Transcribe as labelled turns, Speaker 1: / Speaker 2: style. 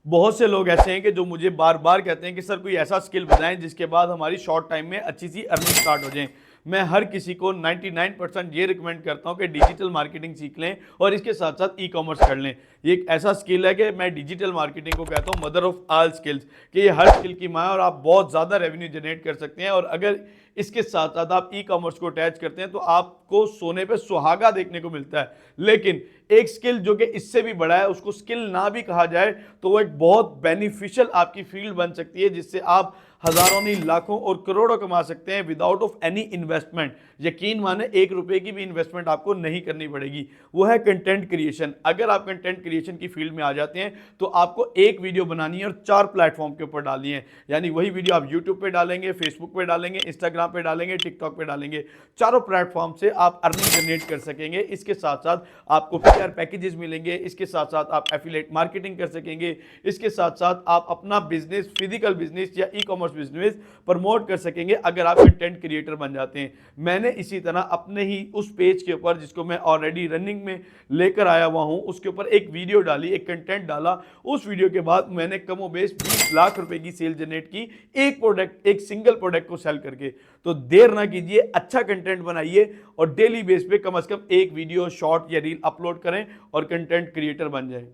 Speaker 1: बहुत से लोग ऐसे हैं कि जो मुझे बार बार कहते हैं कि सर कोई ऐसा स्किल बताएं जिसके बाद हमारी शॉर्ट टाइम में अच्छी सी अर्निंग स्टार्ट हो जाए। मैं हर किसी को 99% ये रिकमेंड करता हूं कि डिजिटल मार्केटिंग सीख लें और इसके साथ साथ ई कॉमर्स कर लें। ये एक ऐसा स्किल है कि मैं डिजिटल मार्केटिंग को कहता हूं मदर ऑफ ऑल स्किल्स, कि ये हर स्किल की माँ है और आप बहुत ज़्यादा रेवेन्यू जनरेट कर सकते हैं। और अगर इसके साथ साथ आप ई कॉमर्स को अटैच करते हैं तो आपको सोने पे सुहागा देखने को मिलता है। लेकिन एक स्किल जो कि इससे भी बड़ा है, उसको स्किल ना भी कहा जाए तो वो एक बहुत बेनिफिशियल आपकी फील्ड बन सकती है, जिससे आप हजारों नहीं लाखों और करोड़ों कमा सकते हैं विदाउट ऑफ एनी इन्वेस्टमेंट। यकीन माने 1 रुपए की भी इन्वेस्टमेंट आपको नहीं करनी पड़ेगी। वो है कंटेंट क्रिएशन। अगर आप कंटेंट क्रिएशन की फील्ड में आ जाते हैं तो आपको एक वीडियो बनानी है और 4 प्लेटफॉर्म के ऊपर डालनी है। यानी वही वीडियो आप यूट्यूब पे डालेंगे, फेसबुक पे डालेंगे, इंस्टाग्राम पे डालेंगे, टिकटॉक पे डालेंगे। चारों प्लेटफॉर्म से आप अर्निंग जनरेट कर सकेंगे। इसके साथ साथ आपको पीआर पैकेजेस मिलेंगे, इसके साथ साथ आप एफिलिएट मार्केटिंग कर सकेंगे, इसके साथ साथ आप अपना बिजनेस, फिजिकल बिजनेस या ई कॉमर्स बिजनेस प्रमोट कर सकेंगे अगर आप कंटेंट क्रिएटर बन जाते हैं। मैंने इसी तरह अपने ही उस पेज के ऊपर, जिसको मैं ऑलरेडी रनिंग में लेकर आया हुआ हूं, उसके ऊपर एक वीडियो डाली, एक कंटेंट डाला। उस वीडियो के बाद मैंने कमो बेश 20 लाख रुपए की सेल जनरेट की, एक प्रोडक्ट, एक सिंगल प्रोडक्ट को सेल करके। तो देर ना कीजिए, अच्छा कंटेंट बनाइए और डेली बेस पे कम से कम एक वीडियो, शॉर्ट या रील अपलोड करें और कंटेंट क्रिएटर बन जाए।